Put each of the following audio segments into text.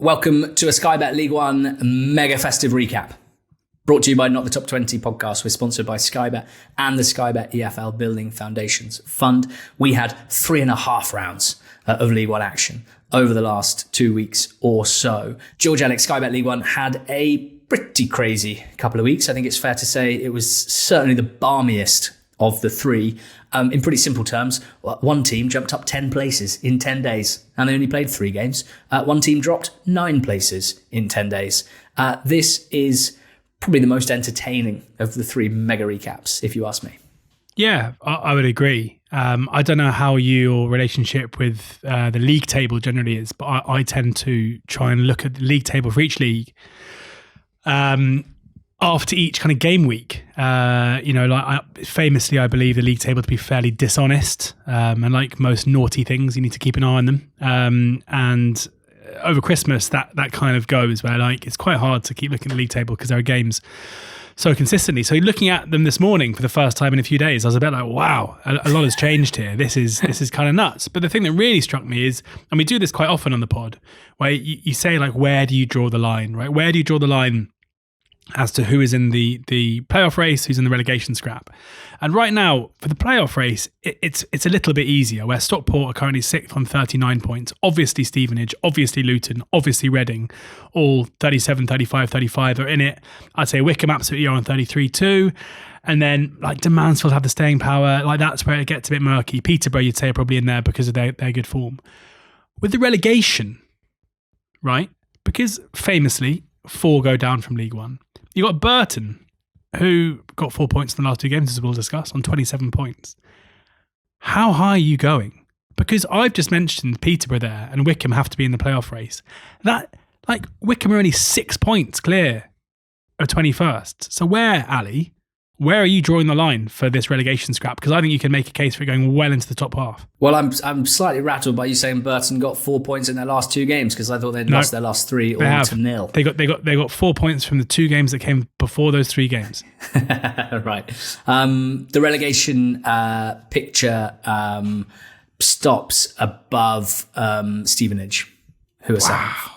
Welcome to a Sky Bet League One mega festive recap. Brought to you by Not the Top 20 podcast. We're sponsored by Sky Bet and the Sky Bet EFL Building Foundations Fund. We had 3.5 rounds of League One action over the last 2 weeks or so. George Elek, Sky Bet League One, had a pretty crazy couple of weeks. I think it's fair to say it was certainly the balmiest of the three. In pretty simple terms, one team jumped up 10 places in 10 days, and they only played 3 games. One team dropped 9 places in 10 days. This is probably the most entertaining of the 3 mega recaps, if you ask me. Yeah, I would agree. I don't know how your relationship with the league table generally is, but I tend to try and look at the league table for each league after each kind of game week. Famously, I believe the league table to be fairly dishonest, and like most naughty things, you need to keep an eye on them. And over Christmas, that kind of goes where like it's quite hard to keep looking at the league table because there are games so consistently. So looking at them this morning for the first time in a few days, I was a bit like, wow, a lot has changed here. This is kind of nuts. But the thing that really struck me is, and we do this quite often on the pod, where you say like, where do you draw the line, right? Where do you draw the line as to who is in the playoff race, who's in the relegation scrap? And right now, for the playoff race, it's a little bit easier, where Stockport are currently 6th on 39 points. Obviously Stevenage, obviously Luton, obviously Reading, all 37, 35, 35 are in it. I'd say Wycombe absolutely are on 33 too. And then like do Mansfield have the staying power? Like that's where it gets a bit murky. Peterborough, you'd say, are probably in there because of their good form. With the relegation, right? Because famously, 4 go down from League One. You got Burton, who got 4 points in the last 2 games, as we'll discuss, on 27 points. How high are you going? Because I've just mentioned Peterborough there, and Wycombe have to be in the playoff race. That, like, Wycombe are only 6 points clear of 21st. So where are you drawing the line for this relegation scrap? Because I think you can make a case for it going well into the top half. Well, I'm slightly rattled by you saying Burton got 4 points in their last 2 games, because I thought they'd lost their last 3 all to nil. They got 4 points from the 2 games that came before those 3 games. Right. The relegation picture stops above Stevenage, who are 7th.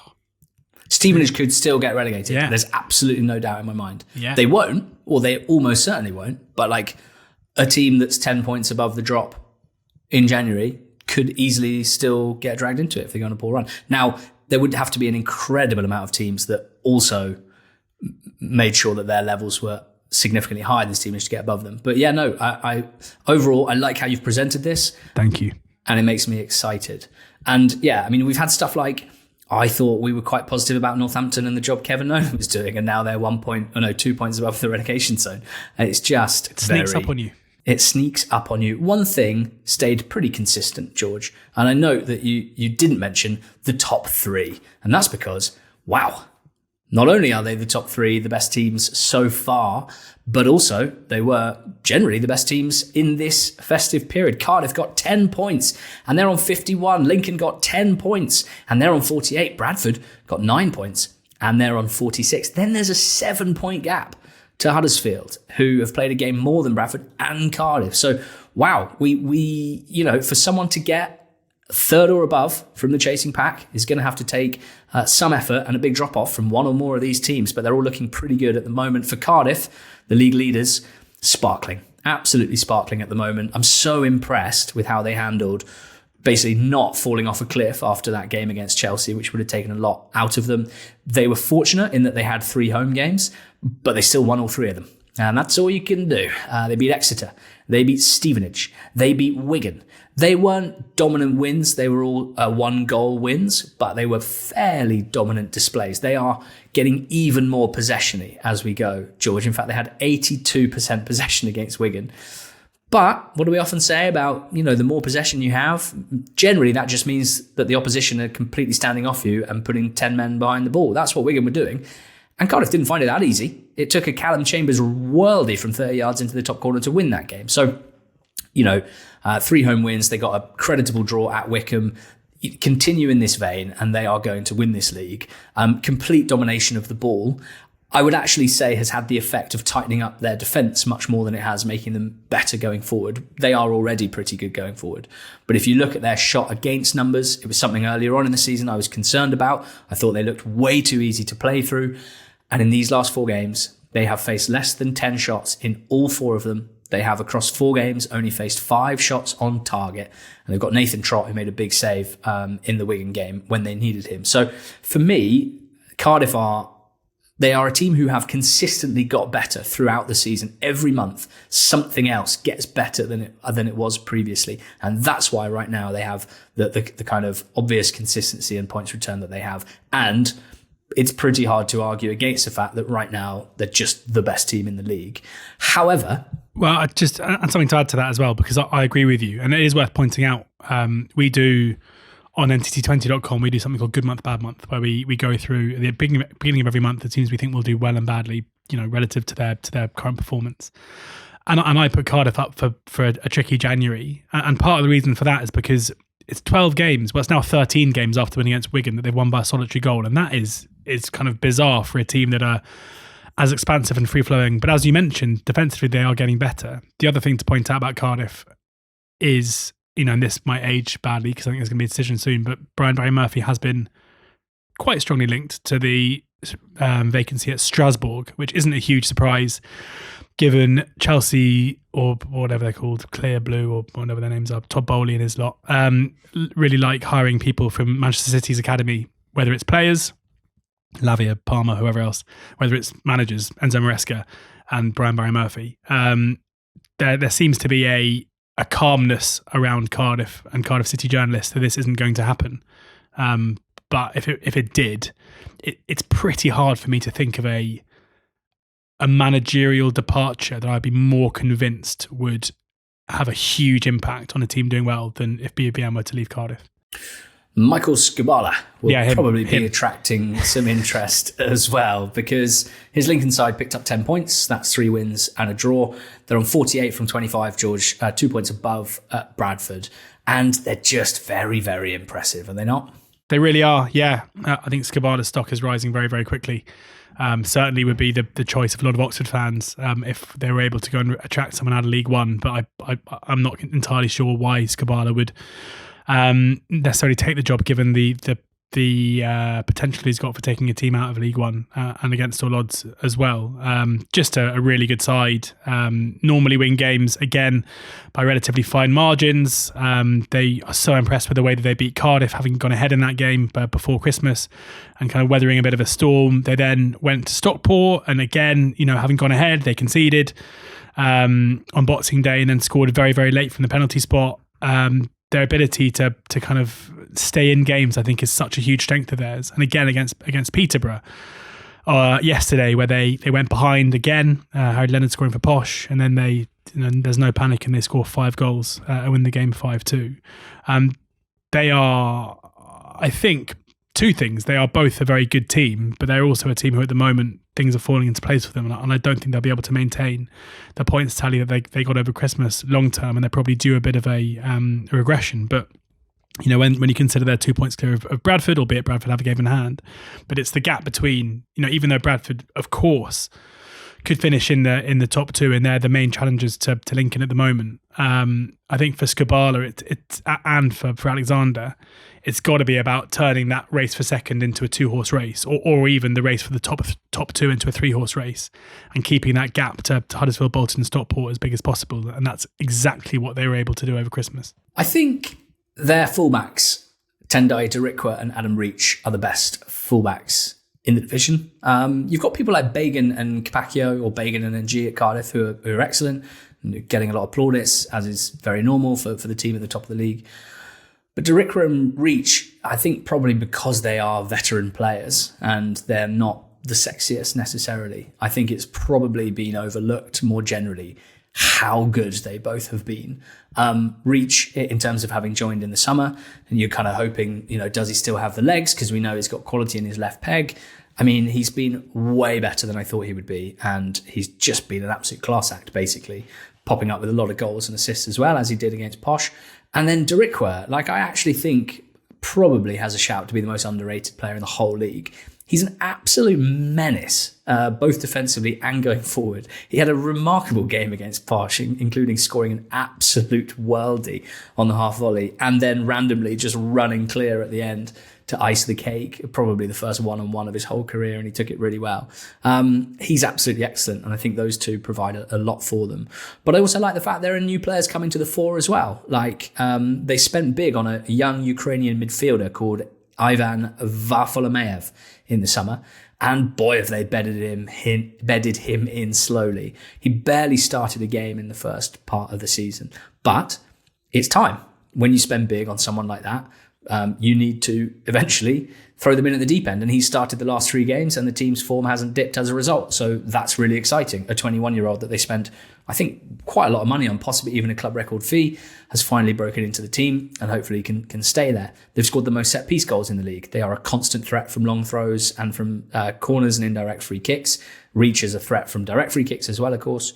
Stevenage could still get relegated. Yeah. There's absolutely no doubt in my mind. Yeah. They won't, or they almost certainly won't, but like a team that's 10 points above the drop in January could easily still get dragged into it if they go on a poor run. Now, there would have to be an incredible amount of teams that also made sure that their levels were significantly higher than Stevenage to get above them. But yeah, no, I overall, I like how you've presented this. Thank you. And it makes me excited. And yeah, I mean, we've had stuff like, I thought we were quite positive about Northampton and the job Kevin Nolan was doing, and now they're 2 points above the relegation zone. And it's just it sneaks up on you. It sneaks up on you. One thing stayed pretty consistent, George, and I note that you didn't mention the top 3, and that's because, wow, not only are they the top 3, the best teams so far, but also they were generally the best teams in this festive period. Cardiff got 10 points and they're on 51. Lincoln got 10 points and they're on 48. Bradford got 9 points and they're on 46. Then there's a 7-point gap to Huddersfield, who have played a game more than Bradford and Cardiff. So, wow, we for someone to get 3rd or above from the chasing pack is going to have to take some effort and a big drop-off from one or more of these teams, but they're all looking pretty good at the moment. For Cardiff, the league leaders, sparkling, absolutely sparkling at the moment. I'm so impressed with how they handled basically not falling off a cliff after that game against Chelsea, which would have taken a lot out of them. They were fortunate in that they had 3 home games, but they still won all 3 of them. And that's all you can do. They beat Exeter. They beat Stevenage. They beat Wigan. They weren't dominant wins. They were all 1-goal wins, but they were fairly dominant displays. They are getting even more possession-y as we go, George. In fact, they had 82% possession against Wigan. But what do we often say about, the more possession you have? Generally, that just means that the opposition are completely standing off you and putting 10 men behind the ball. That's what Wigan were doing. And Cardiff didn't find it that easy. It took a Callum Chambers worldie from 30 yards into the top corner to win that game. So, 3 home wins. They got a creditable draw at Wycombe. Continue in this vein, and they are going to win this league. Complete domination of the ball. I would actually say has had the effect of tightening up their defence much more than it has making them better going forward. They are already pretty good going forward. But if you look at their shot against numbers, it was something earlier on in the season I was concerned about. I thought they looked way too easy to play through. And in these last 4 games, they have faced less than 10 shots in all 4 of them. They have, across 4 games, only faced 5 shots on target. And they've got Nathan Trott, who made a big save in the Wigan game when they needed him. So for me, Cardiff are a team who have consistently got better throughout the season. Every month, something else gets better than it was previously. And that's why right now they have the kind of obvious consistency and points return that they have. And it's pretty hard to argue against the fact that right now they're just the best team in the league. However... Well, I just and something to add to that as well, because I agree with you. And it is worth pointing out, we do... On NTT20.com, we do something called Good Month, Bad Month, where we go through at the beginning of every month the teams we think will do well and badly, relative to their current performance. And I put Cardiff up for a tricky January. And part of the reason for that is because it's 12 games. Well, it's now 13 games after winning against Wigan that they've won by a solitary goal. And that is kind of bizarre for a team that are as expansive and free-flowing. But as you mentioned, defensively, they are getting better. The other thing to point out about Cardiff is... and this might age badly because I think there's going to be a decision soon, but Brian Barry Murphy has been quite strongly linked to the vacancy at Strasbourg, which isn't a huge surprise given Chelsea, or whatever they're called, Clear Blue, or whatever their names are, Todd Bowley and his lot, really like hiring people from Manchester City's academy, whether it's players, Lavia, Palmer, whoever else, whether it's managers, Enzo Maresca and Brian Barry Murphy. There seems to be a calmness around Cardiff and Cardiff City journalists that this isn't going to happen. But if it did, it's pretty hard for me to think of a managerial departure that I'd be more convinced would have a huge impact on a team doing well than if BBM were to leave Cardiff. Michael Skubala will probably be attracting some interest as well, because his Lincoln side picked up 10 points. That's 3 wins and a draw. They're on 48 from 25, George, 2 points above Bradford. And they're just very, very impressive, are they not? They really are, yeah. I think Skubala's stock is rising very, very quickly. Certainly would be the choice of a lot of Oxford fans if they were able to go and attract someone out of League One. But I'm not entirely sure why Skubala would... necessarily take the job, given the potential he's got for taking a team out of League One and against all odds as well. Just a really good side. Normally win games again by relatively fine margins. They are so impressed with the way that they beat Cardiff, having gone ahead in that game before Christmas and kind of weathering a bit of a storm. They then went to Stockport, and again, having gone ahead, they conceded on Boxing Day and then scored very, very late from the penalty spot. Their ability to kind of stay in games, I think, is such a huge strength of theirs. And again, against Peterborough yesterday, where they went behind again, Harry Leonard scoring for Posh, and then there's no panic and they score 5 goals and win the game 5-2. They are, I think, 2 things. They are both a very good team, but they're also a team who at the moment things are falling into place for them, and I don't think they'll be able to maintain the points tally that they got over Christmas long term, and they're probably due a bit of a regression. But when you consider they're 2 points clear of Bradford, albeit Bradford have a game in hand, but it's the gap between, even though Bradford of course could finish in the top 2 and they're the main challengers to Lincoln at the moment. I think for Skubala and for Alexander, it's got to be about turning that race for second into a 2-horse race, or even the race for the top 2 into a 3-horse race, and keeping that gap to Huddersfield, Bolton, and Stockport as big as possible. And that's exactly what they were able to do over Christmas. I think their fullbacks, Tendai Darikwa and Adam Reach, are the best fullbacks in the division. You've got people like Bagan and Capaccio, or Bagan and NG at Cardiff, who are excellent, and getting a lot of plaudits, as is very normal for the team at the top of the league. But Darikwa and Reach, I think probably because they are veteran players and they're not the sexiest necessarily, I think it's probably been overlooked more generally how good they both have been. Reach, in terms of having joined in the summer, and you're kind of hoping, does he still have the legs? Because we know he's got quality in his left peg. I mean, he's been way better than I thought he would be, and he's just been an absolute class act, basically, popping up with a lot of goals and assists as well, as he did against Posh. And then Darikwa, I actually think probably has a shout to be the most underrated player in the whole league. He's an absolute menace, both defensively and going forward. He had a remarkable game against Posh, including scoring an absolute worldie on the half volley and then randomly just running clear at the end to ice the cake, probably the first one-on-one of his whole career, and he took it really well. He's absolutely excellent, and I think those two provide a lot for them. But I also like the fact there are new players coming to the fore as well. Like, they spent big on a young Ukrainian midfielder called Ivan Varfolomeev in the summer, and boy, have they bedded him in slowly. He barely started a game in the first part of the season, but it's time. When you spend big on someone like that, you need to eventually throw them in at the deep end. And he started the last 3 games and the team's form hasn't dipped as a result. So that's really exciting. A 21-year-old that they spent, I think, quite a lot of money on, possibly even a club record fee, has finally broken into the team and hopefully can stay there. They've scored the most set-piece goals in the league. They are a constant threat from long throws and from corners and indirect free kicks. Reach is a threat from direct free kicks as well, of course.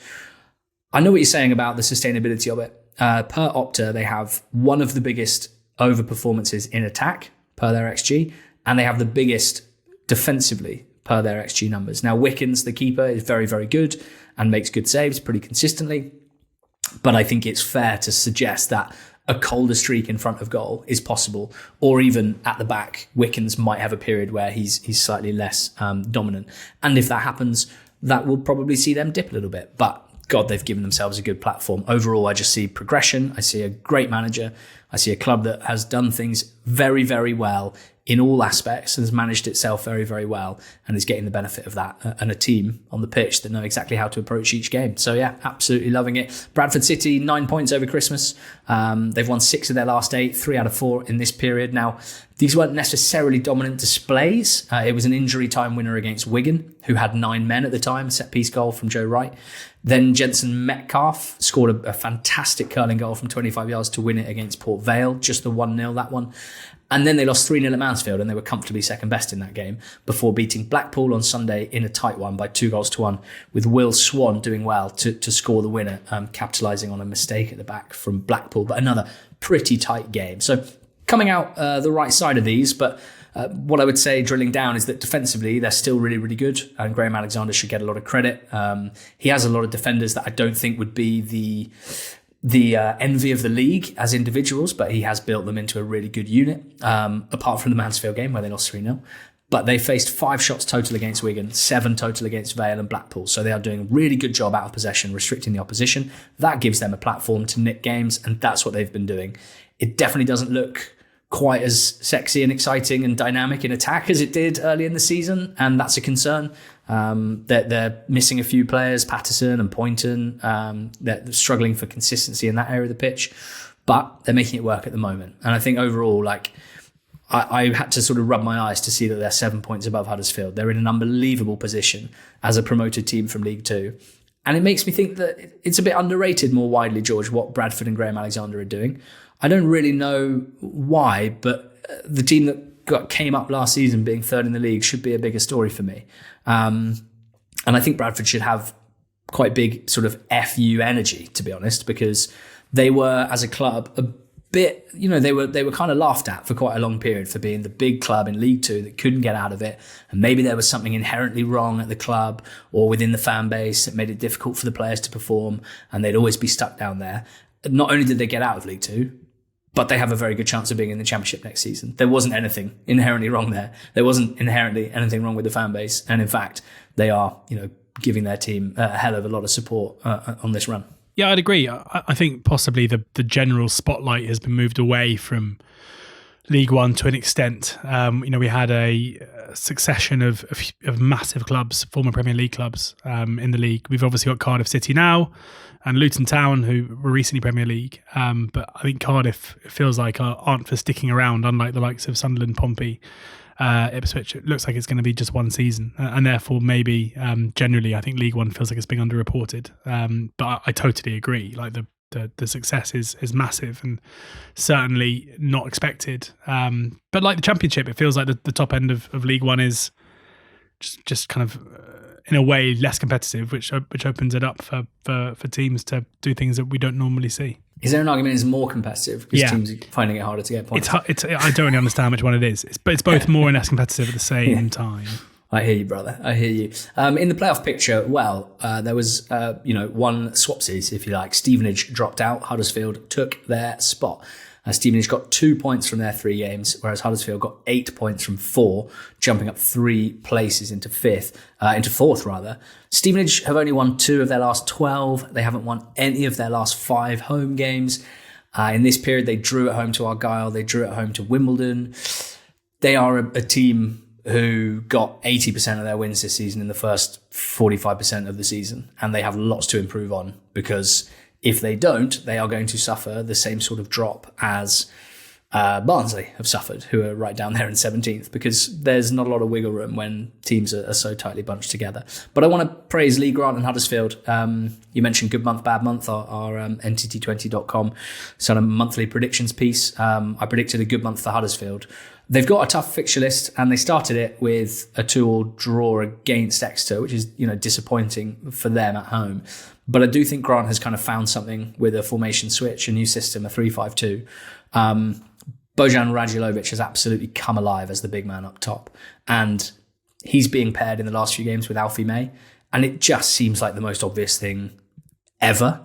I know what you're saying about the sustainability of it. Per Opta, they have one of the biggest overperformances in attack per their XG, and they have the biggest defensively per their XG numbers. Now, Wickens, the keeper, is very, very good and makes good saves pretty consistently. But I think it's fair to suggest that a colder streak in front of goal is possible, or even at the back, Wickens might have a period where he's slightly less dominant. And if that happens, that will probably see them dip a little bit. But God, they've given themselves a good platform. Overall, I just see progression. I see a great manager. I see a club that has done things very, very well in all aspects and has managed itself very, very well and is getting the benefit of that, and a team on the pitch that know exactly how to approach each game. So yeah, absolutely loving it. Bradford City, 9 points over Christmas. They've won 6 of their last 8, 3 out of 4 in this period. Now, these weren't necessarily dominant displays. It was an injury time winner against Wigan, who had 9 men at the time, set-piece goal from Joe Wright. Then Jensen Metcalf scored a fantastic curling goal from 25 yards to win it against Port Vale, just the 1-0, that one. And then they lost 3-0 at Mansfield, and they were comfortably second best in that game before beating Blackpool on Sunday in a tight one by 2-1, with Will Swan doing well to score the winner, capitalising on a mistake at the back from Blackpool. But another pretty tight game. So coming out the right side of these, but what I would say, drilling down, is that defensively, they're still really, really good. And Graham Alexander should get a lot of credit. He has a lot of defenders that I don't think would be the envy of the league as individuals, but he has built them into a really good unit, apart from the Mansfield game where they lost 3-0. But they faced 5 shots total against Wigan, 7 total against Vale and Blackpool. So they are doing a really good job out of possession, restricting the opposition. That gives them a platform to nick games, and that's what they've been doing. It definitely doesn't look quite as sexy and exciting and dynamic in attack as it did early in the season, and that's a concern. They're missing a few players, Patterson and Poynton. They're struggling for consistency in that area of the pitch, but they're making it work at the moment. And I think overall, I had to sort of rub my eyes to see that they're 7 points above Huddersfield. They're in an unbelievable position as a promoted team from League Two. And it makes me think that it's a bit underrated more widely, George, what Bradford and Graham Alexander are doing. I don't really know why, but the team that came up last season being third in the league should be a bigger story for me. And I think Bradford should have quite big sort of FU energy, to be honest, because they were, as a club, a bit, they were kind of laughed at for quite a long period for being the big club in League Two that couldn't get out of it. And maybe there was something inherently wrong at the club or within the fan base that made it difficult for the players to perform, and they'd always be stuck down there. Not only did they get out of League Two, but they have a very good chance of being in the Championship next season. There wasn't anything inherently wrong there. There wasn't inherently anything wrong with the fan base. And in fact, they are, giving their team a hell of a lot of support on this run. Yeah, I'd agree. I think possibly the general spotlight has been moved away from League One to an extent. We had a succession of massive clubs, former Premier League clubs in the league. We've obviously got Cardiff City now and Luton Town, who were recently Premier League. But I think Cardiff feels like aren't for sticking around, unlike the likes of Sunderland, Pompey, Ipswich. It looks like it's going to be just one season. And therefore, maybe generally, I think League One feels like it's being underreported. But I totally agree. Like the success is massive and certainly not expected. But like the Championship, it feels like the top end of League One is just kind of in a way less competitive, which opens it up for teams to do things that we don't normally see. Is there an argument it's more competitive because teams are finding it harder to get points? I don't really understand which one it is. It's both more and less competitive at the same time. I hear you, brother. I hear you. In the playoff picture, there was, one swapsies, if you like. Stevenage dropped out. Huddersfield took their spot. Stevenage got 2 points from their 3 games, whereas Huddersfield got 8 points from 4, jumping up 3 places into fourth rather. Stevenage have only won 2 of their last 12. They haven't won any of their last 5 home games. In this period, they drew at home to Argyle. They drew at home to Wimbledon. They are a team who got 80% of their wins this season in the first 45% of the season. And they have lots to improve on, because if they don't, they are going to suffer the same sort of drop as Barnsley have suffered, who are right down there in 17th, because there's not a lot of wiggle room when teams are so tightly bunched together. But I want to praise Lee Grant and Huddersfield. You mentioned good month, bad month, our NTT20.com sort of monthly predictions piece. I predicted a good month for Huddersfield. They've got a tough fixture list, and they started it with a 2-2 draw against Exeter, which is disappointing for them at home. But I do think Grant has kind of found something with a formation switch, a new system, a 3-5-2. Bojan Radulovic has absolutely come alive as the big man up top. And he's being paired in the last few games with Alfie May. And it just seems like the most obvious thing ever.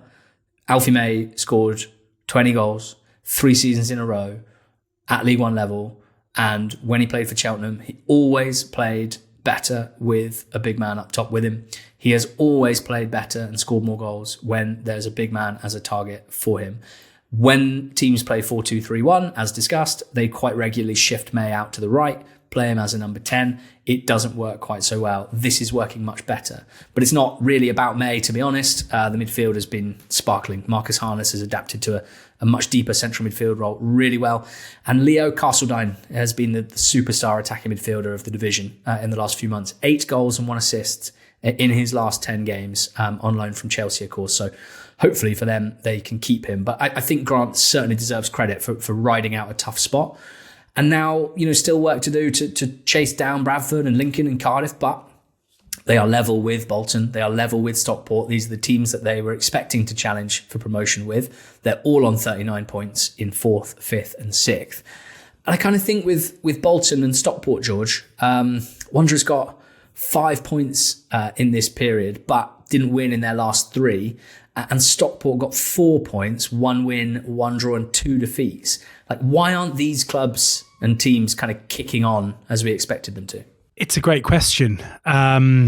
Alfie May scored 20 goals, 3 seasons in a row at League One level. And when he played for Cheltenham, he always played better with a big man up top with him. He has always played better and scored more goals when there's a big man as a target for him. When teams play 4-2-3-1, as discussed, they quite regularly shift May out to the right, play him as a number 10. It doesn't work quite so well. This is working much better. But it's not really about May, to be honest. The midfield has been sparkling. Marcus Harness has adapted to a much deeper central midfield role really well. And Leo Castledine has been the superstar attacking midfielder of the division in the last few months. 8 goals and 1 assist in his last 10 games, on loan from Chelsea, of course. So hopefully for them, they can keep him. But I think Grant certainly deserves credit for riding out a tough spot. And now, still work to do to chase down Bradford and Lincoln and Cardiff, but they are level with Bolton. They are level with Stockport. These are the teams that they were expecting to challenge for promotion with. They're all on 39 points in 4th, 5th and 6th. And I kind of think with Bolton and Stockport, George, Wanderers got 5 points in this period, but didn't win in their last 3. And Stockport got 4 points, 1 win, 1 draw and 2 defeats. Like, why aren't these clubs and teams kind of kicking on as we expected them to? It's a great question. I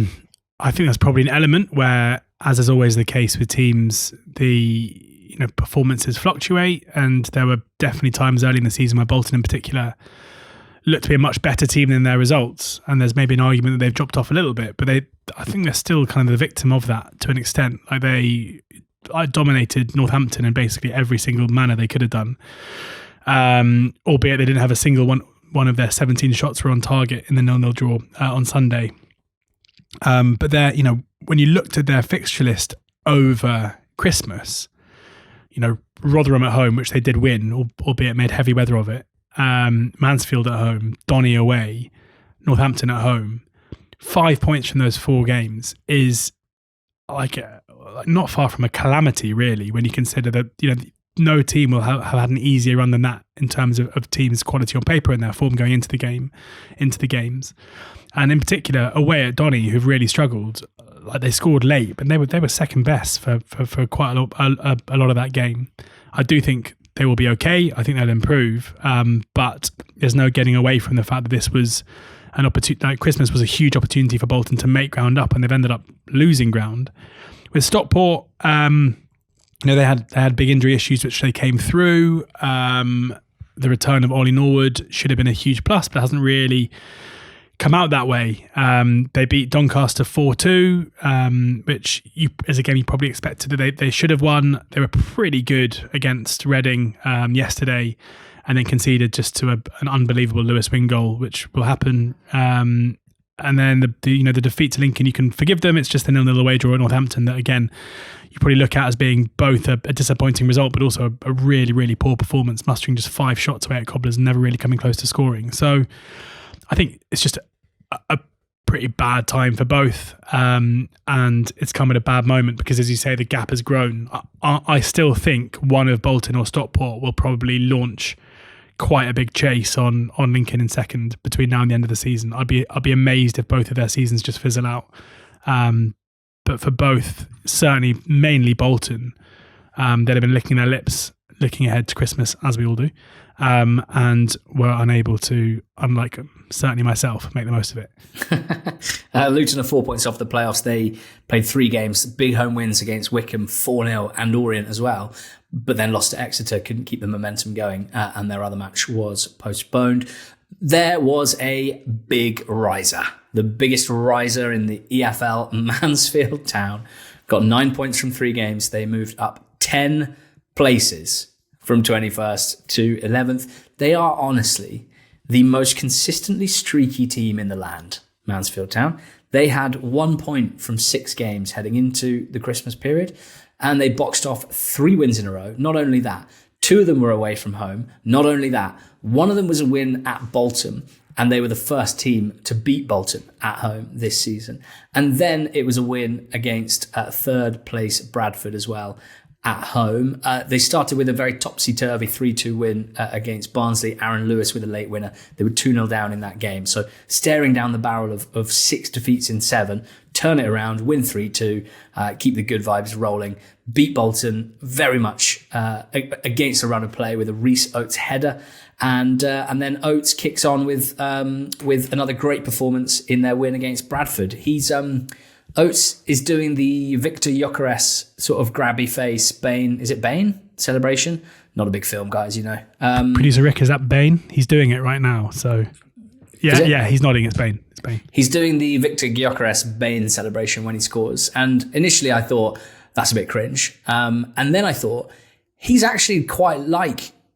think that's probably an element where, as is always the case with teams, the performances fluctuate, and there were definitely times early in the season where Bolton in particular looked to be a much better team than their results, and there's maybe an argument that they've dropped off a little bit, but I think they're still kind of the victim of that to an extent. Like, they dominated Northampton in basically every single manner they could have done, albeit they didn't have a single one of their 17 shots were on target in the 0-0 draw on Sunday. But they're, when you looked at their fixture list over Christmas, Rotherham at home, which they did win, albeit made heavy weather of it. Mansfield at home, Donny away, Northampton at home. 5 points from those 4 games is not far from a calamity, really, when you consider that no team will have had an easier run than that in terms of teams' quality on paper and their form going into the games. And in particular, away at Donny, who've really struggled. Like, they scored late, but they were second best for quite a lot of that game. I do think they will be okay. I think they'll improve, but there's no getting away from the fact that this was an opportunity. Like, Christmas was a huge opportunity for Bolton to make ground up, and they've ended up losing ground. With Stockport, they had big injury issues which they came through. The return of Ollie Norwood should have been a huge plus, but hasn't really come out that way. They beat Doncaster 4-2, which as a game you probably expected that they should have won. They were pretty good against Reading yesterday, and then conceded just to an unbelievable Lewis Wing goal, which will happen. And then the defeat to Lincoln, you can forgive them. It's just the 0-0 away draw at Northampton that, again, you probably look at as being both a disappointing result, but also a really, really poor performance, mustering just 5 shots away at Cobblers and never really coming close to scoring. So I think it's just a pretty bad time for both, and it's come at a bad moment because, as you say, the gap has grown. I still think one of Bolton or Stockport will probably launch quite a big chase on Lincoln in second between now and the end of the season. I'd be amazed if both of their seasons just fizzle out. But for both, certainly mainly Bolton, they'd have been licking their lips, looking ahead to Christmas, as we all do, and were unable to, unlike certainly myself, make the most of it. Luton are 4 points off the playoffs. They played 3 games, big home wins against Wycombe, 4-0, and Orient as well, but then lost to Exeter, couldn't keep the momentum going, and their other match was postponed. There was a big riser, the biggest riser in the EFL, Mansfield Town. Got 9 points from 3 games. They moved up 10 places from 21st to 11th. They are honestly the most consistently streaky team in the land, Mansfield Town. They had 1 point from 6 games heading into the Christmas period, and they boxed off 3 wins in a row. Not only that, 2 of them were away from home. Not only that, one of them was a win at Bolton, and they were the first team to beat Bolton at home this season. And then it was a win against third place Bradford as well at home. They started with a very topsy-turvy 3-2 win against Barnsley. Aaron Lewis with a late winner. They were 2-0 down in that game. So staring down the barrel of 6 defeats in 7, turn it around, win 3-2, keep the good vibes rolling, beat Bolton very much against a run of play with a Reece Oates header. And then Oates kicks on with another great performance in their win against Bradford. Oates is doing the Victor Gyökeres sort of grabby face Bane. Is it Bane celebration? Not a big film, guys, you know. Producer Rick, is that Bane? He's doing it right now. So yeah, he's nodding. It's Bane. It's Bane. He's doing the Victor Gyökeres Bane celebration when he scores. And initially I thought that's a bit cringe. And then I thought he's actually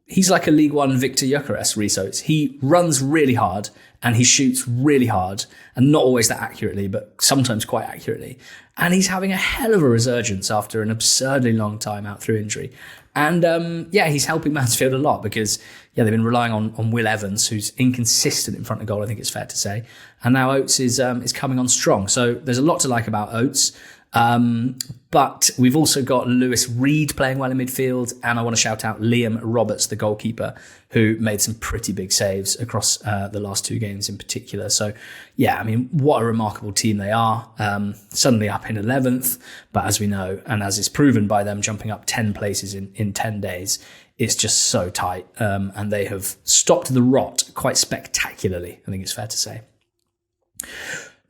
he's like a League One Victor Gyökeres, Reece Oates. He runs really hard and he shoots really hard, and not always that accurately, but sometimes quite accurately. And he's having a hell of a resurgence after an absurdly long time out through injury. And he's helping Mansfield a lot because they've been relying on Will Evans, who's inconsistent in front of goal, I think it's fair to say. And now Oates is coming on strong. So there's a lot to like about Oates. But we've also got Lewis Reed playing well in midfield, and I want to shout out Liam Roberts, the goalkeeper, who made some pretty big saves across the last 2 games in particular. So, yeah, I mean, what a remarkable team they are. Suddenly up in 11th, but as we know, and as is proven by them jumping up 10 places in 10 days, it's just so tight. And they have stopped the rot quite spectacularly, I think it's fair to say.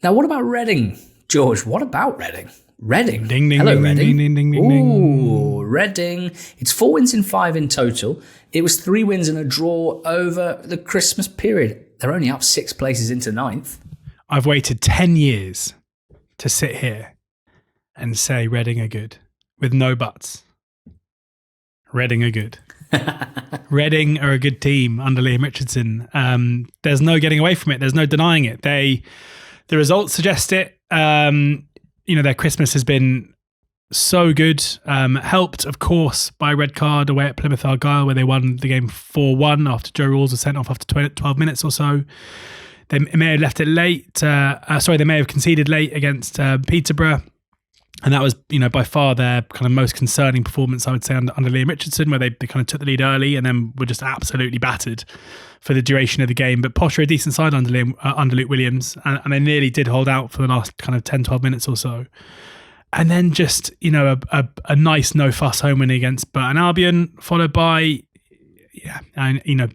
Now, what about Reading, George? What about Reading? Reading. Ding, ding, Hello, ding, Reading. ding, ding, ding, ding, Ooh, Reading. It's 4 wins in 5 in total. It was 3 wins and a draw over the Christmas period. They're only up 6 places into 9th. I've waited 10 years to sit here and say Reading are good, with no buts. Reading are good. Reading are a good team under Liam Richardson. There's no getting away from it. There's no denying it. The results suggest it. Their Christmas has been so good. Helped, of course, by a red card away at Plymouth Argyle, where they won the game 4-1 after Joe Rawls was sent off after 12 minutes or so. They may have left it late. They may have conceded late against Peterborough. And that was, by far their kind of most concerning performance, I would say, under Liam Richardson, where they kind of took the lead early and then were just absolutely battered for the duration of the game. But Posh are a decent side under Luke Williams, and they nearly did hold out for the last kind of 10, 12 minutes or so. And then just, a nice no-fuss home win against Burton Albion, followed by,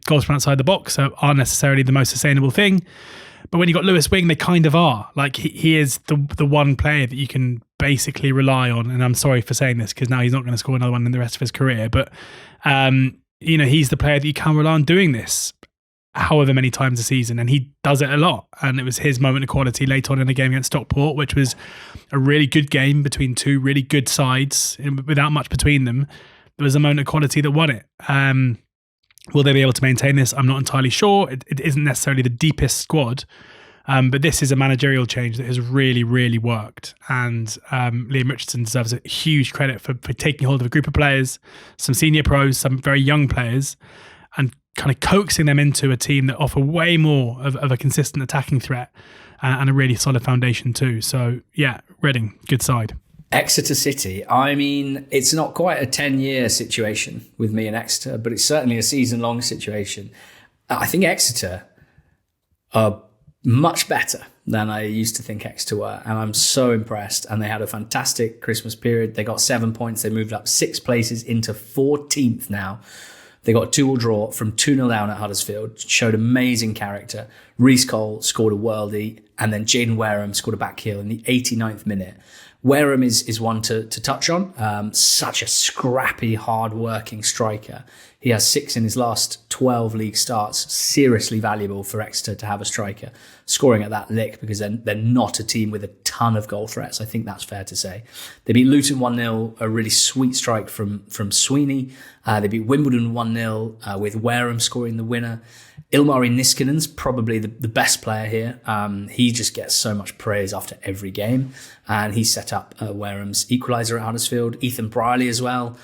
goals from outside the box aren't necessarily the most sustainable thing. But when you got Lewis Wing, they kind of are. Like, he is the one player that you can basically rely on. And I'm sorry for saying this, because now he's not going to score another one in the rest of his career. But, he's the player that you can rely on doing this however many times a season. And he does it a lot. And it was his moment of quality late on in the game against Stockport, which was a really good game between 2 really good sides without much between them. There was a moment of quality that won it. Will they be able to maintain this? I'm not entirely sure. It isn't necessarily the deepest squad, but this is a managerial change that has really, really worked. And Liam Richardson deserves a huge credit for taking hold of a group of players, some senior pros, some very young players, and kind of coaxing them into a team that offer way more of a consistent attacking threat and a really solid foundation too. So yeah, Reading, good side. Exeter City. I mean, it's not quite a 10-year situation with me and Exeter, but it's certainly a season-long situation. I think Exeter are much better than I used to think Exeter were, and I'm so impressed. And they had a fantastic Christmas period. They got 7 points. They moved up 6 places into 14th now. They got a 2-2 draw from 2-0 down at Huddersfield, showed amazing character. Reece Cole scored a worldie, and then Jaden Wareham scored a back heel in the 89th minute. Wareham is one to touch on. Such a scrappy, hard-working striker. He has 6 in his last 12 league starts. Seriously valuable for Exeter to have a striker scoring at that lick, because they're not a team with a ton of goal threats. I think that's fair to say. They beat Luton 1-0, a really sweet strike from Sweeney. They beat Wimbledon 1-0 with Wareham scoring the winner. Ilmari Niskanen's probably the best player here. He just gets so much praise after every game. And he set up Wareham's equaliser at Huddersfield. Ethan Brierley as well.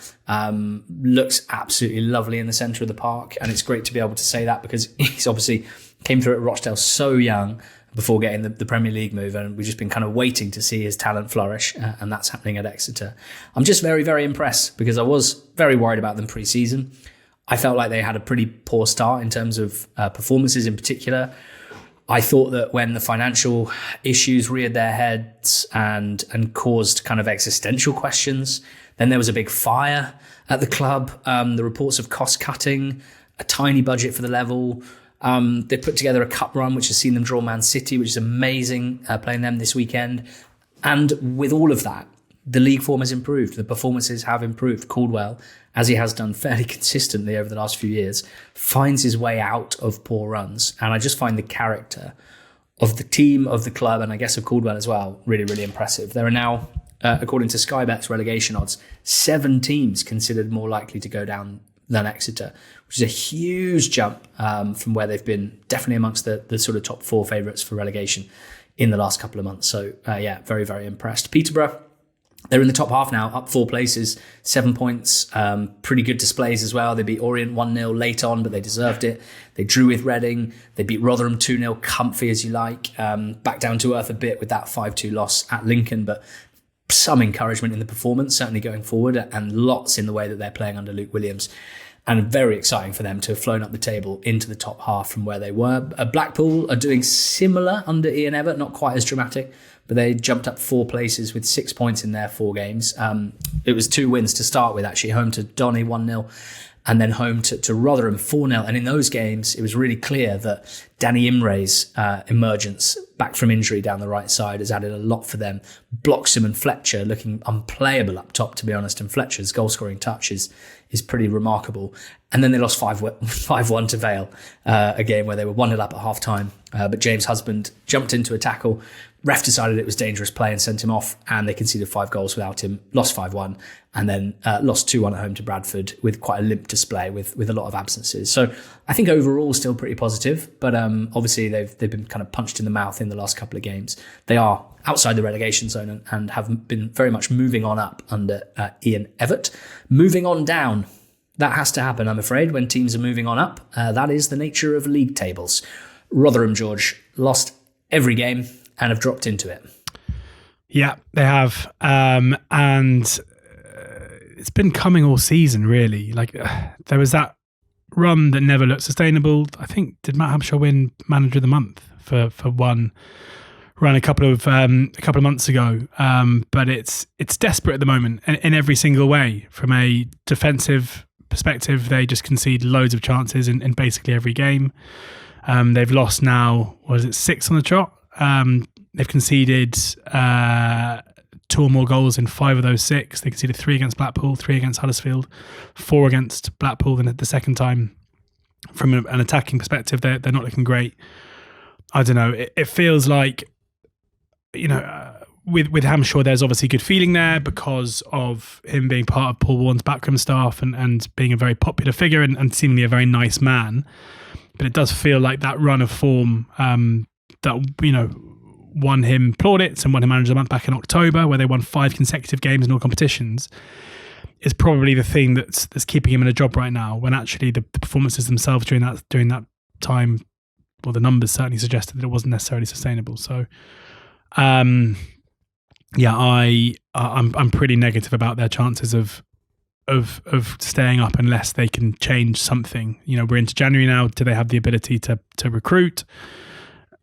Looks absolutely lovely in the centre of the park. And it's great to be able to say that, because he's obviously came through at Rochdale so young before getting the Premier League move. And we've just been kind of waiting to see his talent flourish. And that's happening at Exeter. I'm just very, very impressed, because I was very worried about them pre-season. I felt like they had a pretty poor start in terms of performances in particular. I thought that when the financial issues reared their heads and caused kind of existential questions, then there was a big fire at the club. The reports of cost cutting, a tiny budget for the level. They put together a cup run, which has seen them draw Man City, which is amazing, playing them this weekend. And with all of that, the league form has improved. The performances have improved. Caldwell, as he has done fairly consistently over the last few years, finds his way out of poor runs. And I just find the character of the team, of the club, and I guess of Caldwell as well, really, really impressive. There are now, according to Sky Bet's relegation odds, 7 teams considered more likely to go down than Exeter, which is a huge jump from where they've been, definitely amongst the sort of top 4 favourites for relegation in the last couple of months. So yeah, very, very impressed. Peterborough, they're in the top half now, up 4 places, 7 points. Pretty good displays as well. They beat Orient 1-0 late on, but they deserved it. They drew with Reading. They beat Rotherham 2-0, comfy as you like. Back down to earth a bit with that 5-2 loss at Lincoln, but some encouragement in the performance, certainly going forward, and lots in the way that they're playing under Luke Williams. And very exciting for them to have flown up the table into the top half from where they were. Blackpool are doing similar under Ian Evatt, not quite as dramatic, but they jumped up 4 places with 6 points in their 4 games. It was 2 wins to start with, actually. Home to Donny 1-0, and then home to Rotherham 4-0. And in those games, it was really clear that Danny Imre's emergence back from injury down the right side has added a lot for them. Bloxham and Fletcher looking unplayable up top, to be honest. And Fletcher's goal-scoring touch is pretty remarkable. And then they lost 5-1 to Vale, a game where they were 1-0 up at half-time. But James Husband jumped into a tackle. Ref decided it was dangerous play and sent him off, and they conceded 5 goals without him, lost 5-1, and then lost 2-1 at home to Bradford with quite a limp display with a lot of absences. So I think overall still pretty positive, but obviously they've been kind of punched in the mouth in the last couple of games. They are outside the relegation zone and have been very much moving on up under Ian Evatt. Moving on down, that has to happen, I'm afraid, when teams are moving on up. That is the nature of league tables. Rotherham, George, lost every game and have dropped into it. Yeah, they have. And it's been coming all season, really. Like there was that run that never looked sustainable. I think, did Matt Hampshire win Manager of the Month for one run a couple of months ago? But it's desperate at the moment in every single way. From a defensive perspective, they just concede loads of chances in basically every game. They've lost now, 6 on the trot? They've conceded 2 or more goals in 5 of those 6. They conceded 3 against Blackpool, 3 against Huddersfield, 4 against Blackpool. Then the second time, from an attacking perspective, they're not looking great. I don't know. It feels like, with Hampshire, there's obviously good feeling there because of him being part of Paul Warren's backroom staff and being a very popular figure and seemingly a very nice man. But it does feel like that run of form that won him plaudits and won him Manager of the Month back in October, where they won 5 consecutive games in all competitions, is probably the thing that's keeping him in a job right now, when actually the performances themselves during that time well, the numbers certainly suggested that it wasn't necessarily sustainable. So, I'm pretty negative about their chances of staying up unless they can change something. We're into January now. Do they have the ability to recruit?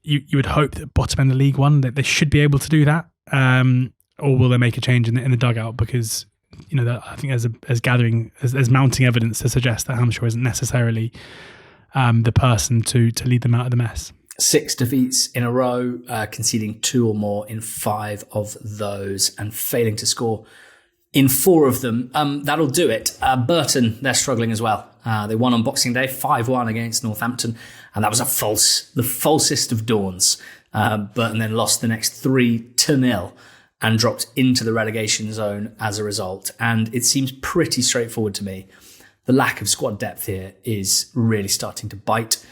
You would hope that bottom end of League One that they should be able to do that, or will they make a change in the dugout? Because I think there's mounting evidence to suggest that Hampshire isn't necessarily the person to lead them out of the mess. 6 defeats in a row, conceding 2 or more in 5 of those, and failing to score in 4 of them. That'll do it. Burton, they're struggling as well. They won on Boxing Day, 5-1 against Northampton, and that was the falsest of dawns. Burton then lost the next 3-0 and dropped into the relegation zone as a result. And it seems pretty straightforward to me. The lack of squad depth here is really starting to bite.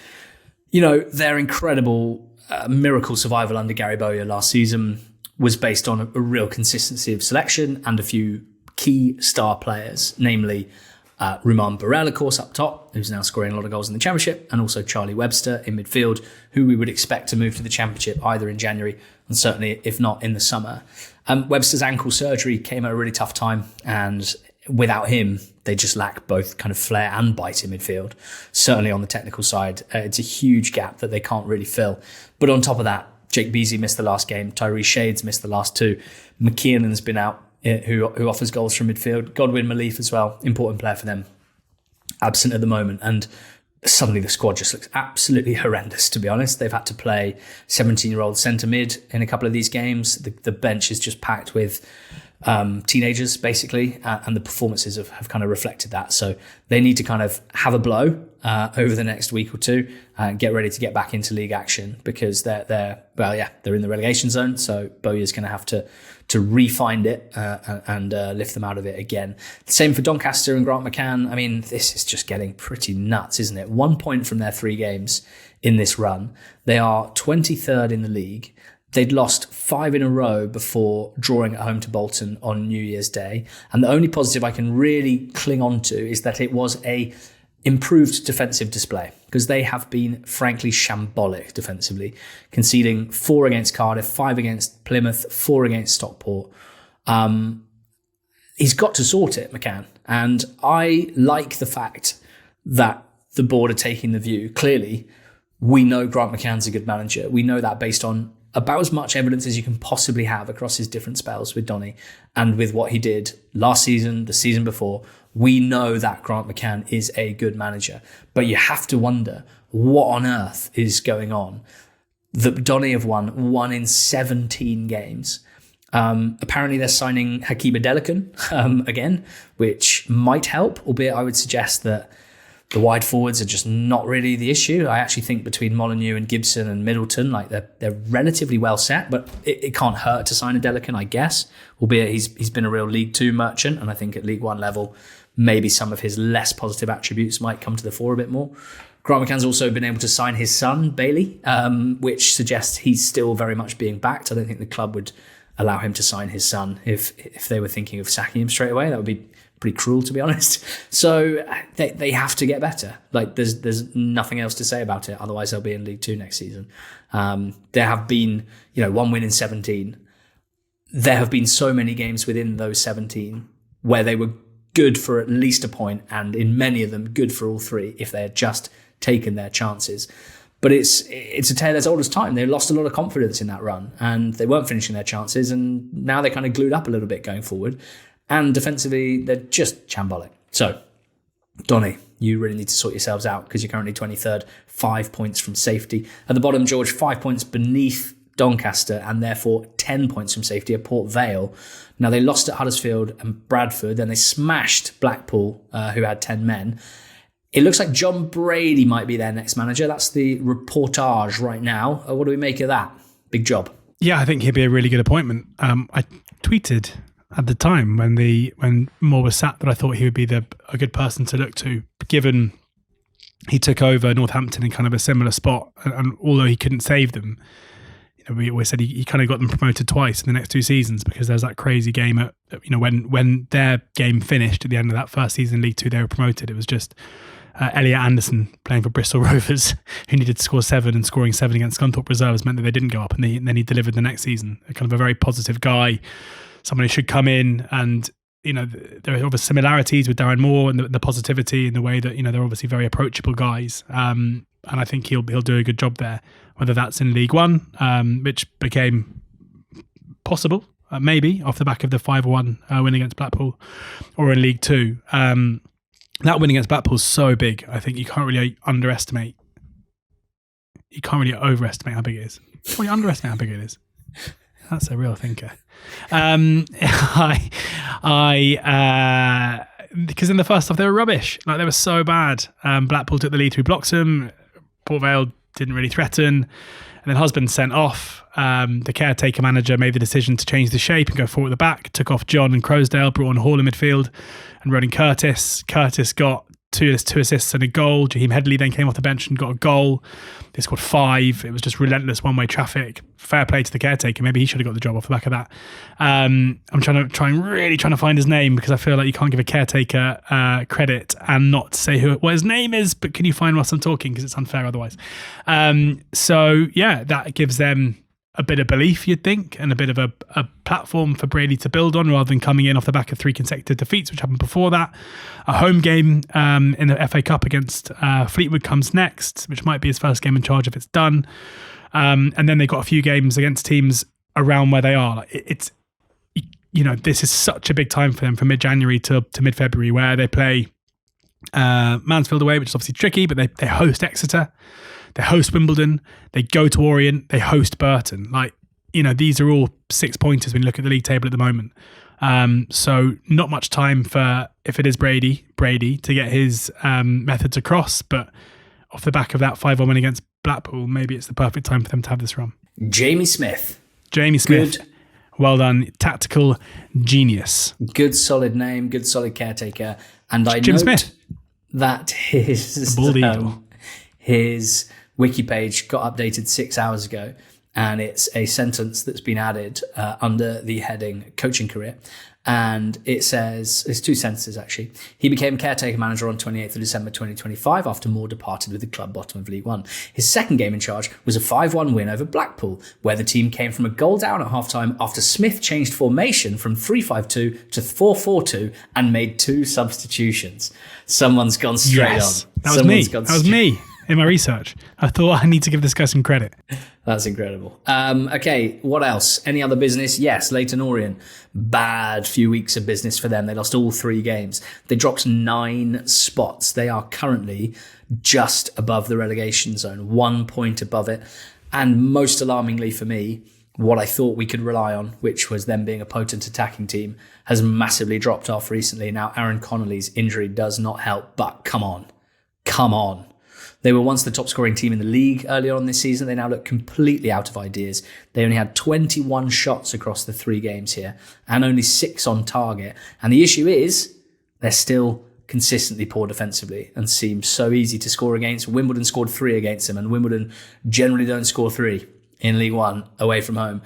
Their incredible miracle survival under Gary Bowyer last season was based on a real consistency of selection and a few key star players, namely Ruman Burrell, of course, up top, who's now scoring a lot of goals in the Championship, and also Charlie Webster in midfield, who we would expect to move to the Championship either in January and certainly, if not, in the summer. Webster's ankle surgery came at a really tough time, and without him, they just lack both kind of flair and bite in midfield. Certainly on the technical side, it's a huge gap that they can't really fill. But on top of that, Jake Beasley missed the last game. Tyree Shades missed the last 2. McKiernan's been out, who offers goals from midfield. Godwin Malif as well, important player for them, absent at the moment. And suddenly the squad just looks absolutely horrendous, to be honest. They've had to play 17-year-old centre mid in a couple of these games. The bench is just packed with teenagers, basically, and the performances have kind of reflected that. So they need to kind of have a blow over the next week or two and get ready to get back into league action, because they're in the relegation zone. So Bowyer's going to have to re-find it and lift them out of it again. Same for Doncaster and Grant McCann. I mean, this is just getting pretty nuts, isn't it? 1 point from their 3 games in this run. They are 23rd in the league. They'd lost 5 in a row before drawing at home to Bolton on New Year's Day. And the only positive I can really cling on to is that it was a improved defensive display, because they have been frankly shambolic defensively, conceding 4 against Cardiff, 5 against Plymouth, 4 against Stockport. He's got to sort it, McCann. And I like the fact that the board are taking the view. Clearly, we know Grant McCann's a good manager. We know that based on about as much evidence as you can possibly have across his different spells with Donny and with what he did last season, the season before. We know that Grant McCann is a good manager, but you have to wonder what on earth is going on. That Donny have won 1 in 17 games. Apparently they're signing Hakeem Adelican again, which might help, albeit I would suggest that the wide forwards are just not really the issue. I actually think between Molineux and Gibson and Middleton, like they're relatively well set, but it can't hurt to sign a Delican, I guess. Albeit he's been a real League 2 merchant, and I think at League 1 level, maybe some of his less positive attributes might come to the fore a bit more. Grant McCann's also been able to sign his son, Bailey, which suggests he's still very much being backed. I don't think the club would allow him to sign his son if they were thinking of sacking him straight away. That would be pretty cruel, to be honest. So they have to get better. Like there's nothing else to say about it. Otherwise they'll be in League 2 next season. There have been, 1 win in 17. There have been so many games within those 17 where they were good for at least a point, and in many of them good for all 3 if they had just taken their chances. But it's a tale as old as time. They lost a lot of confidence in that run, and they weren't finishing their chances, and now they're kind of glued up a little bit going forward. And defensively, they're just shambolic. So, Donny, you really need to sort yourselves out, because you're currently 23rd, 5 points from safety. At the bottom, George, 5 points beneath Doncaster, and therefore 10 points from safety at Port Vale. Now, they lost at Huddersfield and Bradford, then they smashed Blackpool, who had 10 men. It looks like John Brady might be their next manager. That's the reportage right now. What do we make of that? Big job. Yeah, I think he'd be a really good appointment. I tweeted at the time when Moore was sat that I thought he would be a good person to look to, given he took over Northampton in kind of a similar spot, and although he couldn't save them, we always said he kind of got them promoted twice in the next 2 seasons, because there's that crazy game at when their game finished at the end of that first season in League 2, they were promoted. It was just Elliot Anderson playing for Bristol Rovers, who needed to score 7, and scoring 7 against Scunthorpe Reserves meant that they didn't go up, and then he delivered the next season. Kind of a very positive guy, someone who should come in, and there are obviously similarities with Darren Moore and the positivity in the way that they're obviously very approachable guys, and I think he'll do a good job there. Whether that's in League One, which became possible maybe off the back of the 5-1 win against Blackpool, or in League Two. That win against Blackpool is so big. I think you can't really overestimate how big it is. You can't really underestimate how big it is. That's a real thinker. Because in the first half they were rubbish. Like, they were so bad. Blackpool took the lead through Bloxham. Port Vale didn't really threaten. And then Husband sent off. The caretaker manager made the decision to change the shape and go forward at the back. Took off John and Crosdale, brought on Hall in midfield, and Ronan Curtis. Curtis got two assists and a goal. Jaheim Headley then came off the bench and got a goal. They scored 5. It was just relentless one-way traffic. Fair play to the caretaker. Maybe he should have got the job off the back of that. I'm trying to find his name, because I feel like you can't give a caretaker credit and not say what his name is. But can you find whilst I'm talking, because it's unfair otherwise. So yeah, that gives them a bit of belief, you'd think, and a bit of a platform for Brady to build on, rather than coming in off the back of 3 consecutive defeats, which happened before that. A home game in the FA Cup against Fleetwood comes next, which might be his first game in charge if it's done. And then they've got a few games against teams around where they are. Like, this is such a big time for them, from mid-January to mid-February, where they play Mansfield away, which is obviously tricky, but they host Exeter. They host Wimbledon, they go to Orient, they host Burton. These are all 6 pointers when you look at the league table at the moment. So not much time for, if it is Brady to get his methods across, but off the back of that 5-1 win against Blackpool, maybe it's the perfect time for them to have this run. Jamie Smith. Good. Well done. Tactical genius. Good solid name, good solid caretaker. And I Jim note Smith. that his wiki page got updated 6 hours ago, and it's a sentence that's been added under the heading coaching career. And it says, it's 2 sentences actually. He became caretaker manager on 28th of December 2025 after Moore departed with the club bottom of League One. His second game in charge was a 5-1 win over Blackpool, where the team came from a goal down at half-time after Smith changed formation from 3-5-2 to 4-4-2 and made 2 substitutions. Someone's gone straight on. That was me. In my research, I thought I need to give this guy some credit. That's incredible. Okay, what else? Any other business? Yes, Leyton Orient. Bad few weeks of business for them. They lost all 3 games. They dropped 9 spots. They are currently just above the relegation zone, 1 point above it. And most alarmingly for me, what I thought we could rely on, which was them being a potent attacking team, has massively dropped off recently. Now, Aaron Connolly's injury does not help, but come on. They were once the top scoring team in the league earlier on this season. They now look completely out of ideas. They only had 21 shots across the 3 games here and only 6 on target. And the issue is they're still consistently poor defensively and seem so easy to score against. Wimbledon scored 3 against them, and Wimbledon generally don't score 3 in League One away from home.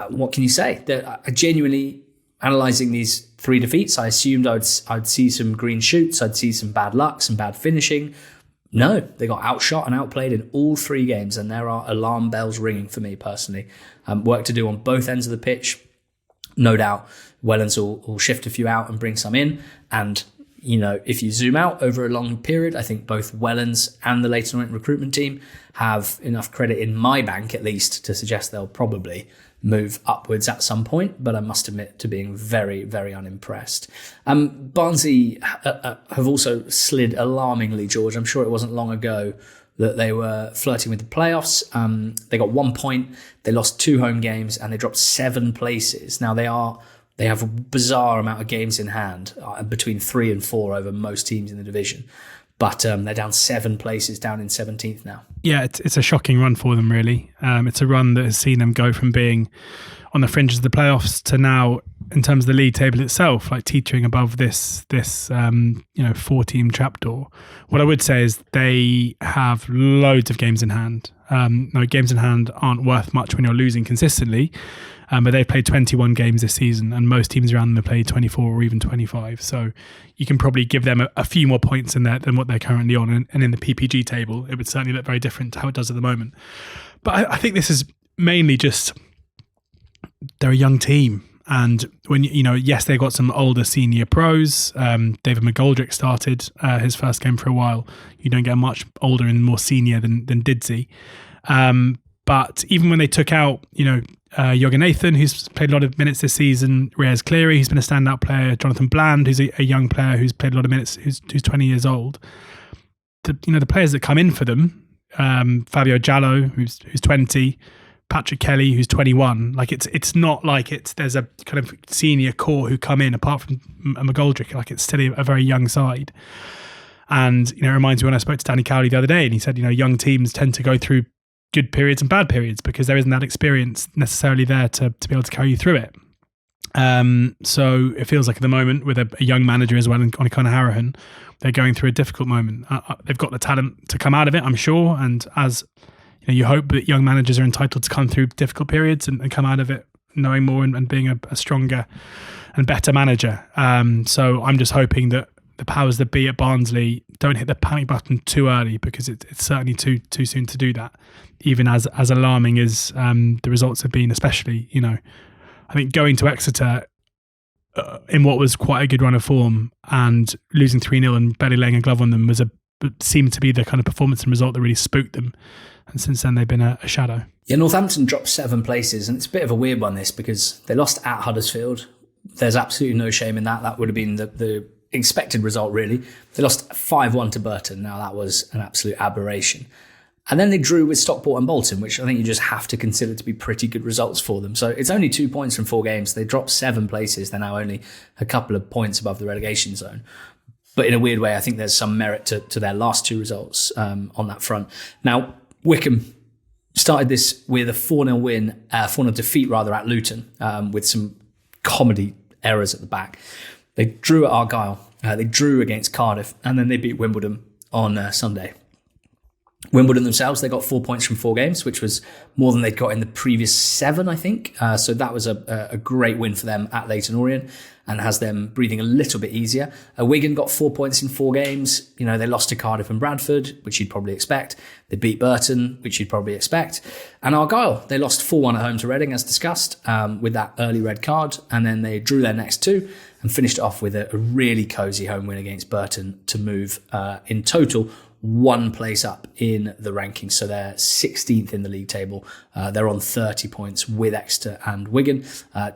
What can you say? They're genuinely analysing these 3 defeats. I assumed I'd see some green shoots. I'd see some bad luck, some bad finishing. No, they got outshot and outplayed in all 3 games, and there are alarm bells ringing for me personally. Work to do on both ends of the pitch. No doubt Wellens will shift a few out and bring some in. And, if you zoom out over a long period, I think both Wellens and the Leyton Orient recruitment team have enough credit in my bank, at least, to suggest they'll probably move upwards at some point, but I must admit to being very, very unimpressed. Barnsley have also slid alarmingly, George. I'm sure it wasn't long ago that they were flirting with the playoffs. They got 1 point, they lost 2 home games, and they dropped 7 places. Now they have a bizarre amount of games in hand, between 3 and 4 over most teams in the division. But they're down 7 places, down in 17th now. Yeah, it's a shocking run for them, really. It's a run that has seen them go from being on the fringes of the playoffs to now, in terms of the league table itself, like teetering above this 4-team trapdoor. What I would say is they have loads of games in hand. Games in hand aren't worth much when you're losing consistently, but they've played 21 games this season, and most teams around them have played 24 or even 25. So you can probably give them a few more points in there than what they're currently on. And in the PPG table, it would certainly look very different to how it does at the moment. But I think this is mainly just they're a young team. And when yes, they've got some older senior pros. David McGoldrick started his first game for a while. You don't get much older and more senior than Didsey. But even when they took out, Jorgen Nathan, who's played a lot of minutes this season, Reyes Cleary, who's been a standout player, Jonathan Bland, who's a young player who's played a lot of minutes, who's 20 years old. The players that come in for them, Fabio Giallo, who's 20. Patrick Kelly, who's 21, like it's not like there's a kind of senior core who come in apart from McGoldrick, like it's still a very young side. And it reminds me when I spoke to Danny Cowley the other day, and he said young teams tend to go through good periods and bad periods because there isn't that experience necessarily there to be able to carry you through it. So it feels like at the moment with a young manager as well, and Conor Harrahan, they're going through a difficult moment. They've got the talent to come out of it, I'm sure, and as you hope that young managers are entitled to come through difficult periods and come out of it knowing more and being a stronger and better manager. So I'm just hoping that the powers that be at Barnsley don't hit the panic button too early, because it's certainly too soon to do that, even as alarming as the results have been, especially, I think going to Exeter in what was quite a good run of form and losing 3-0 and barely laying a glove on them seemed to be the kind of performance and result that really spooked them. And since then, they've been a shadow. Yeah, Northampton dropped 7 places, and it's a bit of a weird one, this, because they lost at Huddersfield. There's absolutely no shame in that. That would have been the expected result, really. They lost 5-1 to Burton. Now, that was an absolute aberration. And then they drew with Stockport and Bolton, which I think you just have to consider to be pretty good results for them. So it's only 2 points from 4 games. They dropped 7 places. They're now only a couple of points above the relegation zone. But in a weird way, I think there's some merit to their last 2 results on that front. Now, Wycombe started this with a 4-0 win, 4-0 defeat rather, at Luton, with some comedy errors at the back. They drew at Argyle, they drew against Cardiff, and then they beat Wimbledon on Sunday. Wimbledon themselves, they got 4 points from 4 games, which was more than they'd got in the previous 7, I think. So that was a great win for them at Leyton Orient, and has them breathing a little bit easier. Wigan got 4 points in 4 games. They lost to Cardiff and Bradford, which you'd probably expect. They beat Burton, which you'd probably expect. And Argyle, they lost 4-1 at home to Reading, as discussed, with that early red card. And then they drew their next 2 and finished it off with a really cosy home win against Burton to move in total 1 place up in the rankings. So they're 16th in the league table. They're on 30 points with Exeter and Wigan.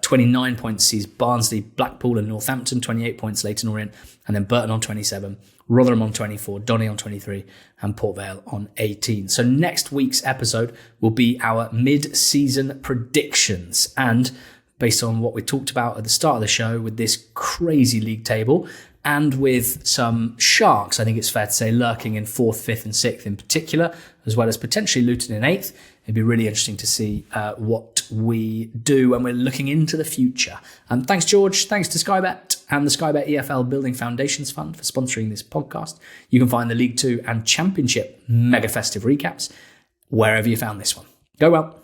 29 points sees Barnsley, Blackpool and Northampton. 28 points Leyton Orient. And then Burton on 27. Rotherham on 24. Donny on 23. And Port Vale on 18. So next week's episode will be our mid-season predictions. And based on what we talked about at the start of the show with this crazy league table, and with some sharks, I think it's fair to say, lurking in 4th, 5th and 6th in particular, as well as potentially Luton in 8th. It'd be really interesting to see what we do when we're looking into the future. Thanks, George. Thanks to Sky Bet and the Sky Bet EFL Building Foundations Fund for sponsoring this podcast. You can find the League 2 and Championship mega festive recaps wherever you found this one. Go well.